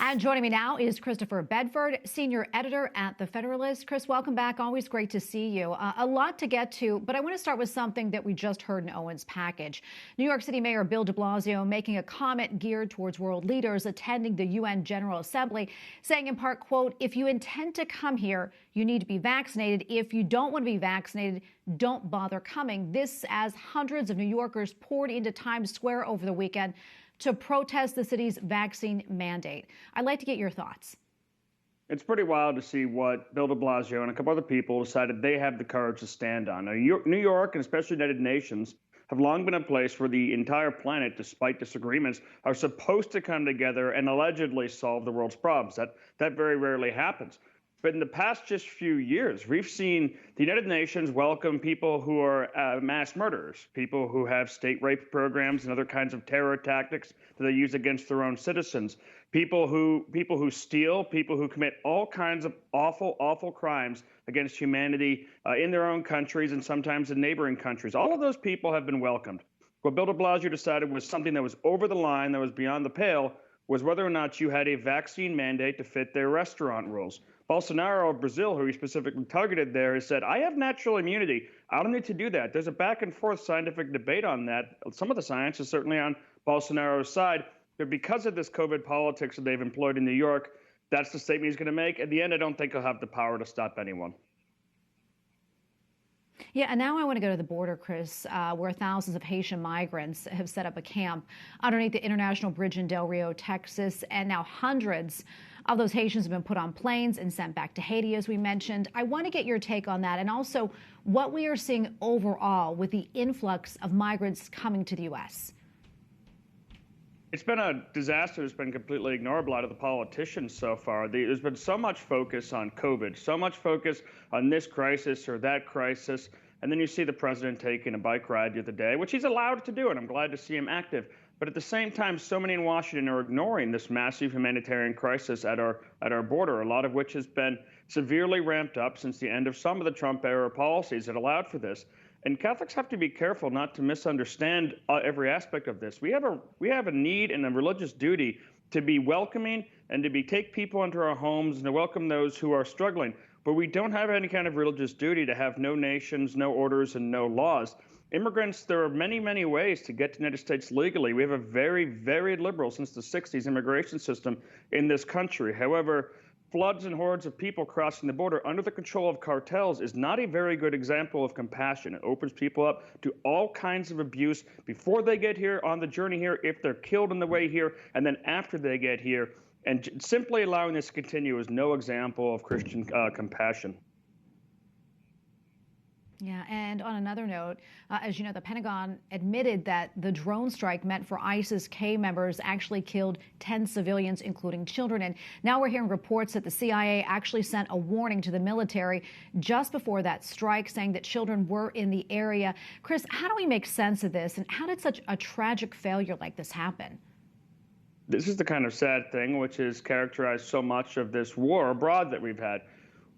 And joining me now is Christopher Bedford, senior editor at the Federalist. Chris, welcome back. Always great to see you. A lot to get to, but I want to start with something that we just heard in Owen's package. New York City Mayor Bill de Blasio making a comment geared towards world leaders attending the UN General Assembly, saying in part, quote, if you intend to come here, you need to be vaccinated. If you don't want to be vaccinated, don't bother coming. This as hundreds of New Yorkers poured into Times Square over the weekend to protest the city's vaccine mandate. I'd like to get your thoughts. It's pretty wild to see what Bill de Blasio and a couple other people decided they have the courage to stand on. Now, New York, and especially United Nations, have long been a place where the entire planet, despite disagreements, are supposed to come together and allegedly solve the world's problems. That very rarely happens. But in the past just few years, we've seen the United Nations welcome people who are mass murderers, people who have state rape programs and other kinds of terror tactics that they use against their own citizens, people who steal, people who commit all kinds of awful crimes against humanity in their own countries and sometimes in neighboring countries. All of those people have been welcomed. What Bill de Blasio decided was something that was over the line, that was beyond the pale, was whether or not you had a vaccine mandate to fit their restaurant rules. Bolsonaro of Brazil, who he specifically targeted there, has said, I have natural immunity. I don't need to do that. There's a back and forth scientific debate on that. Some of the science is certainly on Bolsonaro's side. But because of this COVID politics that they've employed in New York, that's the statement he's going to make. At the end, I don't think he'll have the power to stop anyone. Yeah, and now I want to go to the border, Chris, where thousands of Haitian migrants have set up a camp underneath the International Bridge in Del Rio, Texas, and now hundreds of those Haitians have been put on planes and sent back to Haiti, as we mentioned. I want to get your take on that and also what we are seeing overall with the influx of migrants coming to the U.S. It's been a disaster that's been completely ignorable out of the politicians so far. There's been so much focus on COVID, so much focus on this crisis or that crisis. And then you see the president taking a bike ride the other day, which he's allowed to do, and I'm glad to see him active. But at the same time, so many in Washington are ignoring this massive humanitarian crisis at our border, a lot of which has been severely ramped up since the end of some of the Trump-era policies that allowed for this. And Catholics have to be careful not to misunderstand every aspect of this. We have a need and a religious duty to be welcoming and to take people into our homes and to welcome those who are struggling. But we don't have any kind of religious duty to have no nations, no orders, and no laws. Immigrants, there are many, many ways to get to the United States legally. We have a very, very liberal, since the 60s, immigration system in this country. However, floods and hordes of people crossing the border under the control of cartels is not a very good example of compassion. It opens people up to all kinds of abuse before they get here, on the journey here, if they're killed on the way here, and then after they get here. And simply allowing this to continue is no example of Christian compassion. Yeah, and on another note, as you know, the Pentagon admitted that the drone strike meant for ISIS-K members actually killed 10 civilians, including children. And now we're hearing reports that the CIA actually sent a warning to the military just before that strike, saying that children were in the area. Chris, how do we make sense of this, and how did such a tragic failure like this happen? This is the kind of sad thing which has characterized so much of this war abroad that we've had.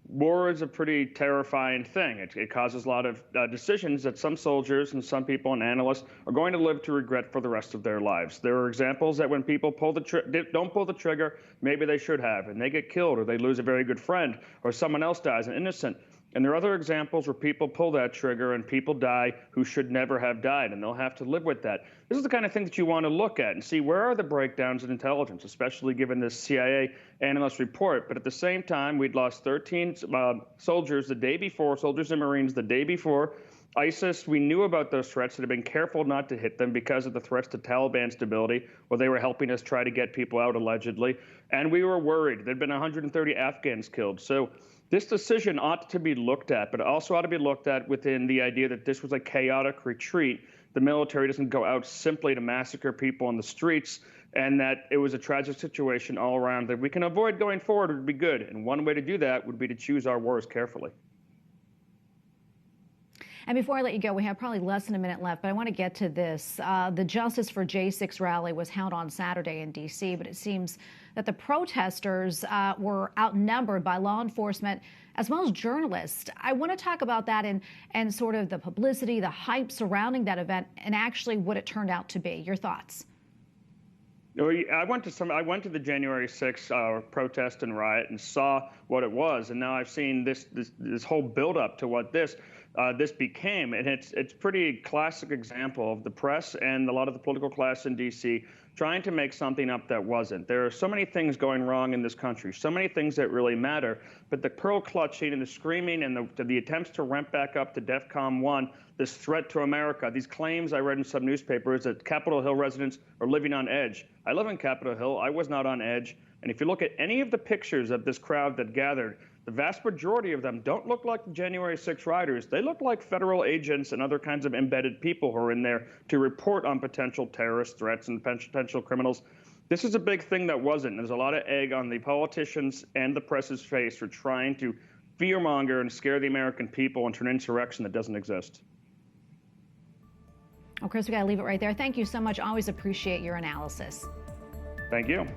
War is a pretty terrifying thing. It causes a lot of decisions that some soldiers and some people and analysts are going to live to regret for the rest of their lives. There are examples that when people don't pull the trigger, maybe they should have, and they get killed, or they lose a very good friend, or someone else dies, an innocent. And there are other examples where people pull that trigger and people die who should never have died, and they'll have to live with that. This is the kind of thing that you want to look at and see where are the breakdowns in intelligence, especially given this CIA analyst report. But at the same time, we'd lost 13 soldiers the day before, soldiers and Marines the day before. ISIS, we knew about those threats and had been careful not to hit them because of the threats to Taliban stability, where they were helping us try to get people out allegedly. And we were worried. There'd been 130 Afghans killed. So this decision ought to be looked at, but it also ought to be looked at within the idea that this was a chaotic retreat. The military doesn't go out simply to massacre people on the streets, and that it was a tragic situation all around that we can avoid going forward would be good. And one way to do that would be to choose our wars carefully. And before I let you go, we have probably less than a minute left, but I want to get to this. The Justice for J6 rally was held on Saturday in D.C., but it seems that the protesters were outnumbered by law enforcement as well as journalists. I want to talk about that and sort of the publicity, the hype surrounding that event, and actually what it turned out to be. Your thoughts? I went to the January 6th protest and riot and saw what it was, and now I've seen this whole buildup to what this became, and it's pretty classic example of the press and a lot of the political class in D.C. trying to make something up that wasn't. There are so many things going wrong in this country, so many things that really matter, but the pearl clutching and the screaming and the attempts to ramp back up to DEFCON 1, this threat to America, these claims I read in some newspapers that Capitol Hill residents are living on edge. I live in Capitol Hill. I was not on edge. And if you look at any of the pictures of this crowd that gathered, the vast majority of them don't look like the January 6 rioters. They look like federal agents and other kinds of embedded people who are in there to report on potential terrorist threats and potential criminals. This is a big thing that wasn't. There's a lot of egg on the politicians and the press's face for trying to fearmonger and scare the American people into an insurrection that doesn't exist. Well, Chris, we got to leave it right there. Thank you so much. Always appreciate your analysis. Thank you.